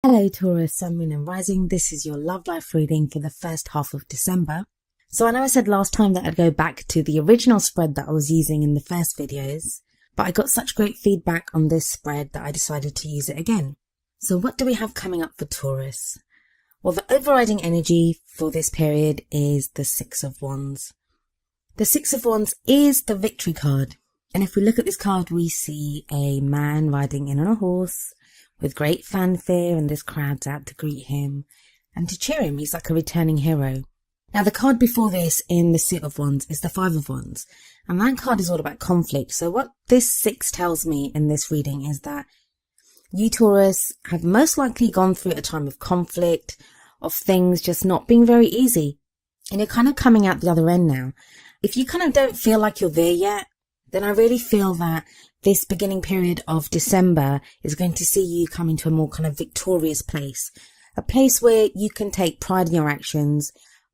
Hello Taurus, Sun, Moon and Rising. This is your love life reading for the first half of December. So I know I said last time that I'd go back to the original spread that I was using in the first videos, but I got such great feedback on this spread that I decided to use it again. So what do we have coming up for Taurus? Well, the overriding energy for this period is the Six of Wands. The Six of Wands is the victory card. And if we look at this card, we see a man riding in on a horse with great fanfare, and this crowd's out to greet him and to cheer him. He's like a returning hero. Now, the card before this in the Suit of Wands is the Five of Wands, and that card is all about conflict. So what this six tells me in this reading is that you, Taurus, have most likely gone through a time of conflict, of things just not being very easy, and you're kind of coming out the other end now. If you kind of don't feel like you're there yet, then I really feel that this beginning period of December is going to see you come into a more kind of victorious place. A place where you can take pride in your actions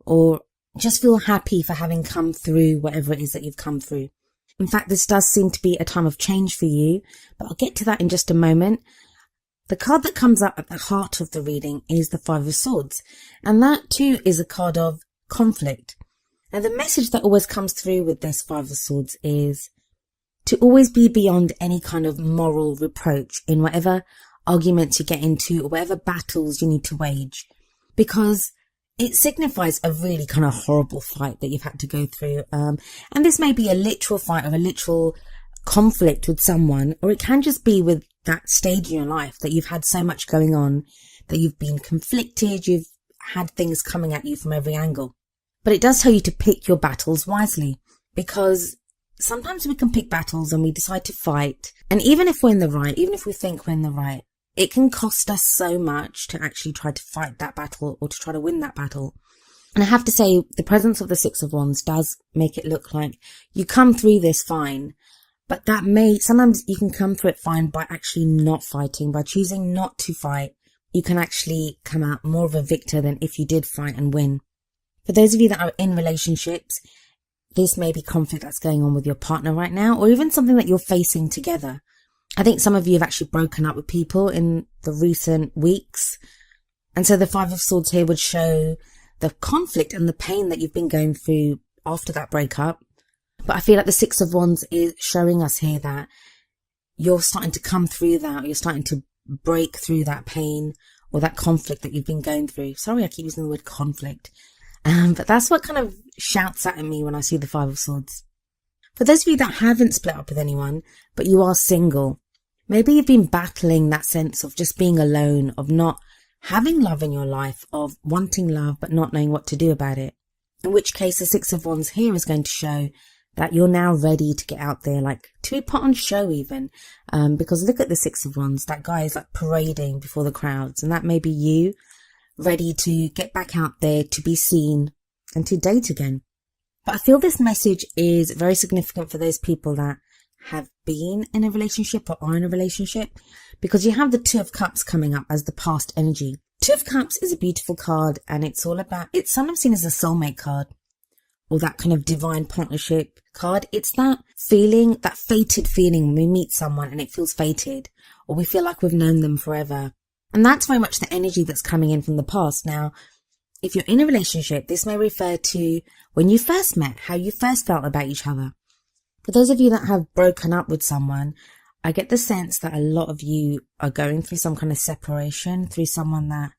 or just feel happy for having come through whatever it is that you've come through. In fact, this does seem to be a time of change for you, but I'll get to that in just a moment. The card that comes up at the heart of the reading is the Five of Swords, and that too is a card of conflict. Now, the message that always comes through with this Five of Swords is to always be beyond any kind of moral reproach in whatever arguments you get into or whatever battles you need to wage, because it signifies a really kind of horrible fight that you've had to go through. And this may be a literal fight or a literal conflict with someone, or it can just be with that stage in your life that you've had so much going on, that you've been conflicted, you've had things coming at you from every angle. But it does tell you to pick your battles wisely, because sometimes we can pick battles and we decide to fight. And even if we're in the right, even if we think we're in the right, it can cost us so much to actually try to fight that battle or to try to win that battle. And I have to say, the presence of the Six of Wands does make it look like you come through this fine. But sometimes you can come through it fine by actually not fighting, by choosing not to fight. You can actually come out more of a victor than if you did fight and win. For those of you that are in relationships, this may be conflict that's going on with your partner right now, or even something that you're facing together. I think some of you have actually broken up with people in the recent weeks. And so the Five of Swords here would show the conflict and the pain that you've been going through after that breakup. But I feel like the Six of Wands is showing us here that you're starting to come through that, you're starting to break through that pain or that conflict that you've been going through. Sorry, I keep using the word conflict. But that's what kind of shouts at me when I see the Five of Swords. For those of you that haven't split up with anyone, but you are single, maybe you've been battling that sense of just being alone, of not having love in your life, of wanting love but not knowing what to do about it. In which case the Six of Wands here is going to show that you're now ready to get out there, like to be put on show even. Because look at the Six of Wands, that guy is like parading before the crowds, and that may be you, ready to get back out there, to be seen and to date again. But I feel this message is very significant for those people that have been in a relationship or are in a relationship, because you have the Two of Cups coming up as the past energy. Two of Cups is a beautiful card, and it's sometimes seen as a soulmate card or that kind of divine partnership card. It's that feeling, that fated feeling when we meet someone and it feels fated, or we feel like we've known them forever. And that's very much the energy that's coming in from the past. Now, if you're in a relationship, this may refer to when you first met, how you first felt about each other. For those of you that have broken up with someone, I get the sense that a lot of you are going through some kind of separation, through someone that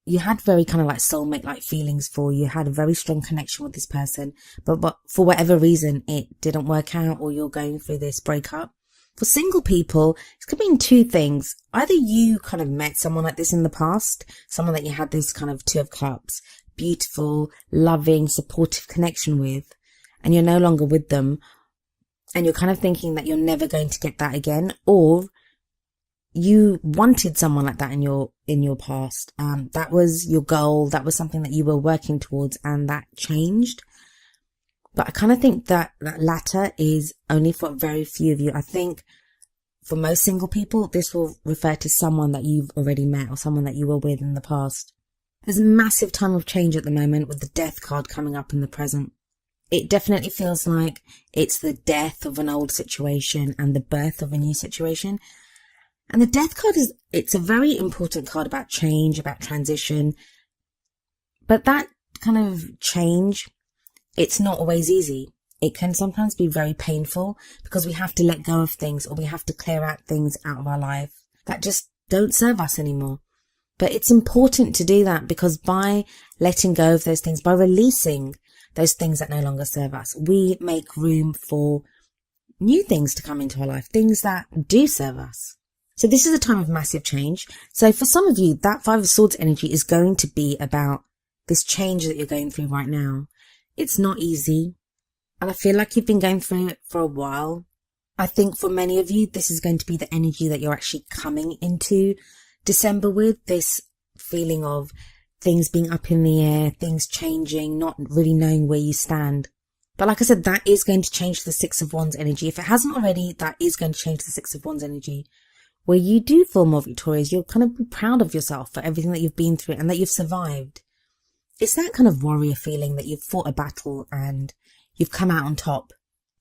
you had very kind of like soulmate-like feelings for. You had a very strong connection with this person, but for whatever reason, it didn't work out, or you're going through this breakup. For single people, it could mean two things. Either you kind of met someone like this in the past, someone that you had this kind of Two of Cups, beautiful, loving, supportive connection with, and you're no longer with them, and you're kind of thinking that you're never going to get that again, or you wanted someone like that in your past. That was your goal, that was something that you were working towards, and that changed. But I kind of think that that latter is only for very few of you. I think for most single people, this will refer to someone that you've already met or someone that you were with in the past. There's a massive time of change at the moment with the Death card coming up in the present. It definitely feels like it's the death of an old situation and the birth of a new situation. And the death card it's a very important card about change, about transition. But that kind of change, it's not always easy. It can sometimes be very painful because we have to let go of things, or we have to clear out things out of our life that just don't serve us anymore. But it's important to do that, because by letting go of those things, by releasing those things that no longer serve us, we make room for new things to come into our life, things that do serve us. So this is a time of massive change. So for some of you, that Five of Swords energy is going to be about this change that you're going through right now. It's not easy. And I feel like you've been going through it for a while. I think for many of you, this is going to be the energy that you're actually coming into December with, this feeling of things being up in the air, things changing, not really knowing where you stand. But like I said, that is going to change the Six of Wands energy. If it hasn't already, that is going to change the Six of Wands energy, where you do feel more victorious. You'll kind of be proud of yourself for everything that you've been through and that you've survived. It's that kind of warrior feeling that you've fought a battle and you've come out on top.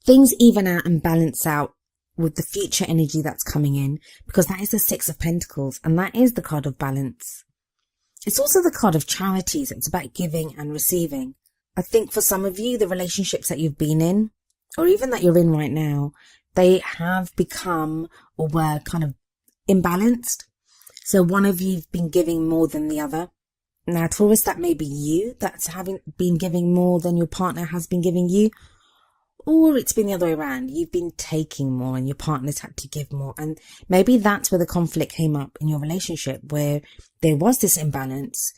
Things even out and balance out with the future energy that's coming in, because that is the Six of Pentacles, and that is the card of balance. It's also the card of charities. It's about giving and receiving. I think for some of you, the relationships that you've been in, or even that you're in right now, they have become or were kind of imbalanced. So one of you've been giving more than the other. Now, Taurus, that may be you that's been giving more than your partner has been giving you. Or it's been the other way around. You've been taking more and your partner's had to give more. And maybe that's where the conflict came up in your relationship, where there was this imbalance.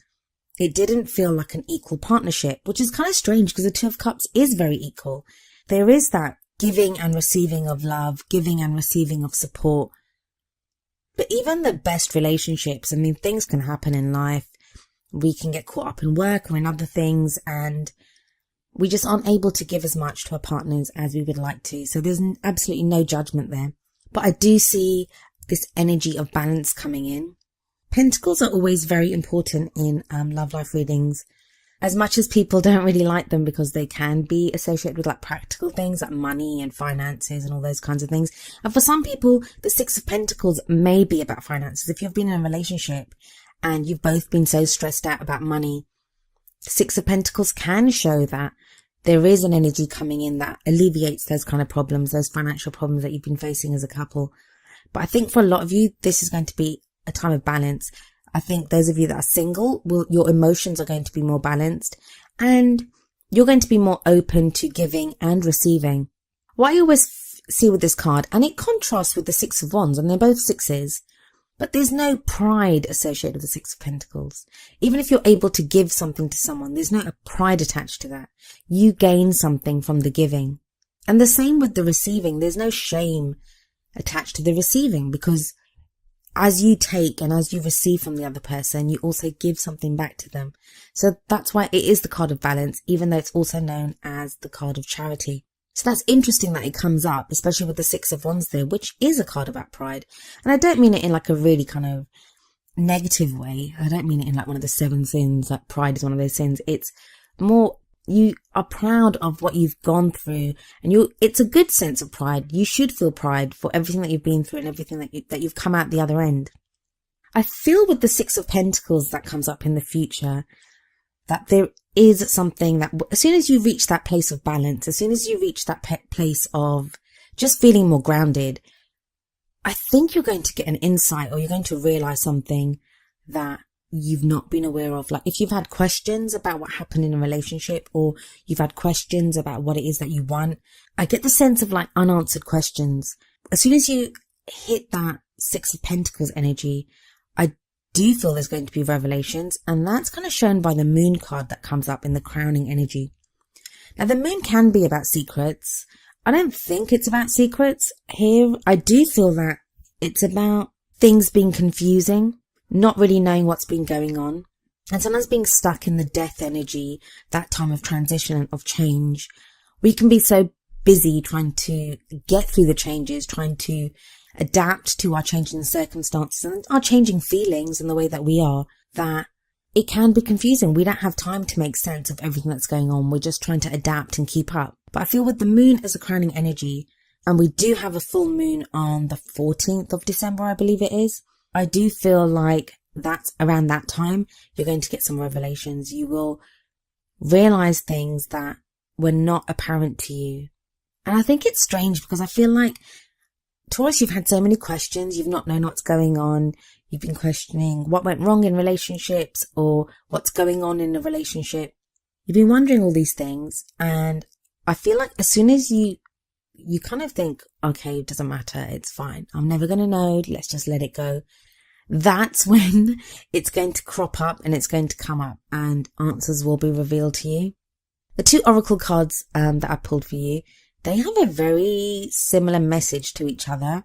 It didn't feel like an equal partnership, which is kind of strange because the Two of Cups is very equal. There is that giving and receiving of love, giving and receiving of support. But even the best relationships, I mean, things can happen in life. We can get caught up in work or in other things, and we just aren't able to give as much to our partners as we would like to. So there's absolutely no judgment there. But I do see this energy of balance coming in. Pentacles are always very important in love life readings, as much as people don't really like them because they can be associated with like practical things like money and finances and all those kinds of things. And for some people, the Six of Pentacles may be about finances. If you've been in a relationship and you've both been so stressed out about money, Six of Pentacles can show that there is an energy coming in that alleviates those kind of problems, those financial problems that you've been facing as a couple. But I think for a lot of you, this is going to be a time of balance. I think those of you that are single, your emotions are going to be more balanced, and you're going to be more open to giving and receiving. What I always see with this card, and it contrasts with the Six of Wands, and they're both sixes, but there's no pride associated with the Six of Pentacles. Even if you're able to give something to someone, there's no pride attached to that. You gain something from the giving. And the same with the receiving. There's no shame attached to the receiving, because as you take and as you receive from the other person, you also give something back to them. So that's why it is the card of balance, even though it's also known as the card of charity. So that's interesting that it comes up, especially with the Six of Wands there, which is a card about pride. And I don't mean it in like a really kind of negative way. I don't mean it in like one of the seven sins, like pride is one of those sins. It's more, you are proud of what you've gone through, and it's a good sense of pride. You should feel pride for everything that you've been through and everything that you've come out the other end. I feel with the Six of Pentacles that comes up in the future, that there is something that as soon as you reach that place of balance, as soon as you reach that place of just feeling more grounded, I think you're going to get an insight, or you're going to realize something that you've not been aware of. Like if you've had questions about what happened in a relationship, or you've had questions about what it is that you want, I get the sense of like unanswered questions. As soon as you hit that Six of Pentacles energy, I do feel there's going to be revelations, and that's kind of shown by the Moon card that comes up in the crowning energy. Now the Moon can be about secrets. I don't think it's about secrets here. I do feel that it's about things being confusing, not really knowing what's been going on, and sometimes being stuck in the death energy, that time of transition and of change. We can be so busy trying to get through the changes, trying to adapt to our changing circumstances and our changing feelings and the way that we are, that it can be confusing. We don't have time to make sense of everything that's going on. We're just trying to adapt and keep up. But I feel with the Moon as a crowning energy, and we do have a full moon on the 14th of December, I believe it is. I do feel like that's around that time you're going to get some revelations. You will realize things that were not apparent to you. And I think it's strange because I feel like, Taurus, you've had so many questions. You've not known what's going on. You've been questioning what went wrong in relationships or what's going on in a relationship. You've been wondering all these things. And I feel like as soon as you kind of think, okay, it doesn't matter. It's fine. I'm never going to know. Let's just let it go. That's when it's going to crop up and it's going to come up and answers will be revealed to you. The two oracle cards that I pulled for you, they have a very similar message to each other.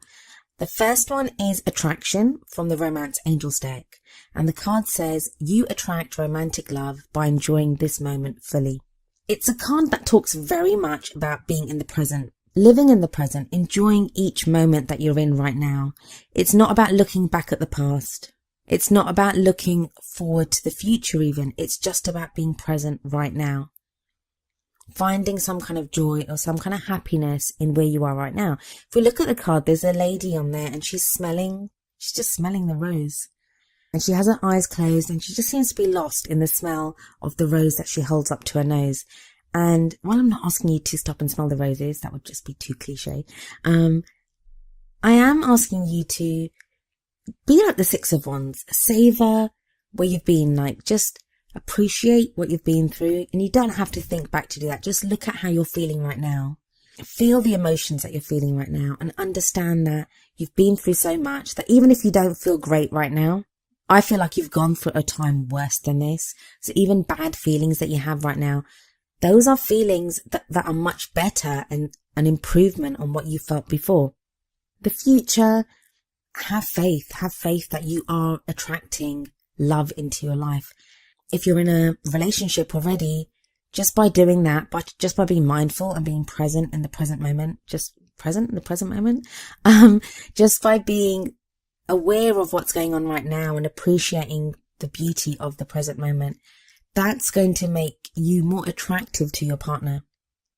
The first one is attraction from the Romance Angels deck. And the card says, you attract romantic love by enjoying this moment fully. It's a card that talks very much about being in the present, living in the present, enjoying each moment that you're in right now. It's not about looking back at the past. It's not about looking forward to the future even. It's just about being present right now. Finding some kind of joy or some kind of happiness in where you are right now. If we look at the card, there's a lady on there and she's just smelling the rose. And she has her eyes closed and she just seems to be lost in the smell of the rose that she holds up to her nose. And while I'm not asking you to stop and smell the roses, that would just be too cliche. I am asking you to be like the Six of Wands. Savor where you've been, like just appreciate what you've been through, and you don't have to think back to do that. Just look at how you're feeling right now. Feel the emotions that you're feeling right now and understand that you've been through so much that even if you don't feel great right now, I feel like you've gone through a time worse than this. So even bad feelings that you have right now, those are feelings that are much better and an improvement on what you felt before. The future, have faith that you are attracting love into your life. If you're in a relationship already, just by doing that, just by being mindful and being present in the present moment, just by being aware of what's going on right now and appreciating the beauty of the present moment, that's going to make you more attractive to your partner.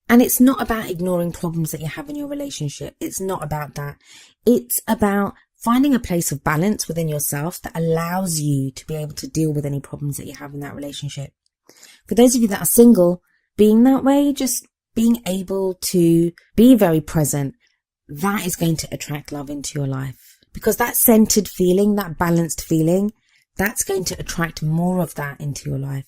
And it's not about ignoring problems that you have in your relationship. It's not about that. It's about finding a place of balance within yourself that allows you to be able to deal with any problems that you have in that relationship. For those of you that are single, being that way, just being able to be very present, that is going to attract love into your life. Because that centered feeling, that balanced feeling, that's going to attract more of that into your life.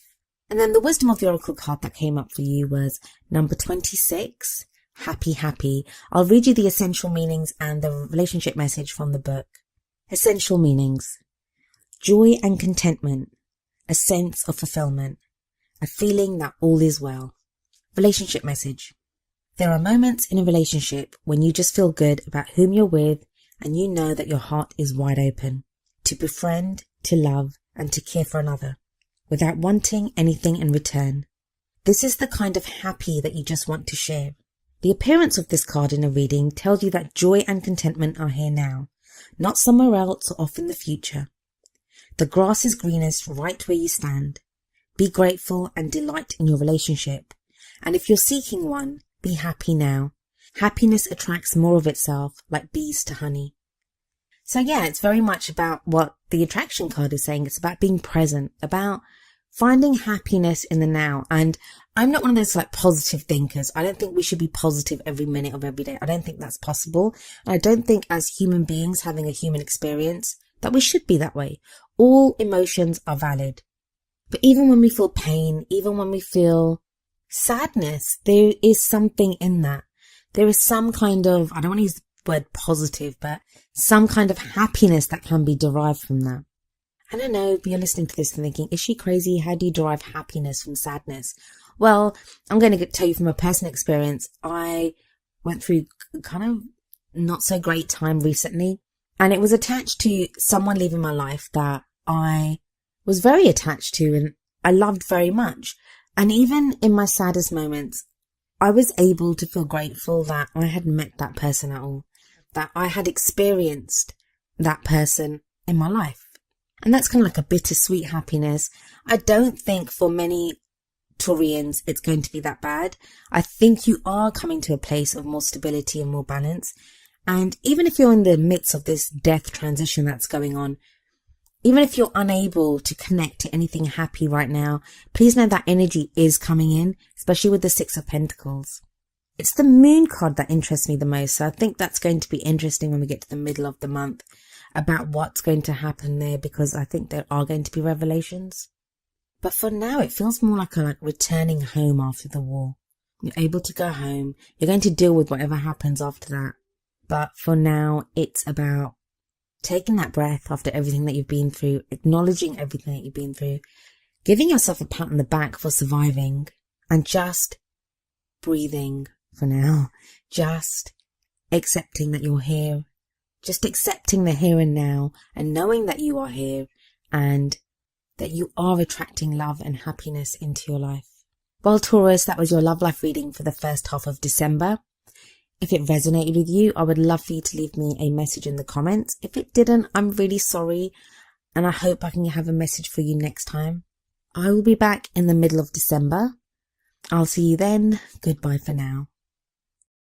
And then the wisdom of the oracle card that came up for you was number 26, happy, happy. I'll read you the essential meanings and the relationship message from the book. Essential meanings: joy and contentment, a sense of fulfillment, a feeling that all is well. Relationship message: there are moments in a relationship when you just feel good about whom you're with and you know that your heart is wide open to befriend, to love, and to care for another without wanting anything in return. This is the kind of happy that you just want to share. The appearance of this card in a reading tells you that joy and contentment are here now, not somewhere else or off in the future. The grass is greenest right where you stand. Be grateful and delight in your relationship. And if you're seeking one, be happy now. Happiness attracts more of itself, like bees to honey. So yeah, it's very much about what the attraction card is saying. It's about being present, about finding happiness in the now. And I'm not one of those like positive thinkers. I don't think we should be positive every minute of every day. I don't think that's possible. I don't think as human beings having a human experience that we should be that way. All emotions are valid. But even when we feel pain, even when we feel sadness, there is something in that. There is some kind of, I don't want to use the word positive, but some kind of happiness that can be derived from that. I don't know, you're listening to this and thinking, is she crazy? How do you derive happiness from sadness? Well, I'm going to tell you from a personal experience. I went through kind of not so great time recently, and it was attached to someone leaving my life that I was very attached to and I loved very much. And even in my saddest moments, I was able to feel grateful that I had met that person at all, that I had experienced that person in my life. And that's kind of like a bittersweet happiness. I don't think for many Taurians, it's going to be that bad. I think you are coming to a place of more stability and more balance. And even if you're in the midst of this death transition that's going on, even if you're unable to connect to anything happy right now, please know that energy is coming in, especially with the Six of Pentacles. It's the Moon card that interests me the most. So I think that's going to be interesting when we get to the middle of the month about what's going to happen there, because I think there are going to be revelations. But for now, it feels more like returning home after the war. You're able to go home. You're going to deal with whatever happens after that. But for now, it's about taking that breath after everything that you've been through, acknowledging everything that you've been through, giving yourself a pat on the back for surviving, and just breathing for now. Just accepting that you're here. Just accepting the here and now, and knowing that you are here and that you are attracting love and happiness into your life. Well, Taurus, that was your love life reading for the first half of December. If it resonated with you, I would love for you to leave me a message in the comments. If it didn't, I'm really sorry, and I hope I can have a message for you next time. I will be back in the middle of December. I'll see you then. Goodbye for now.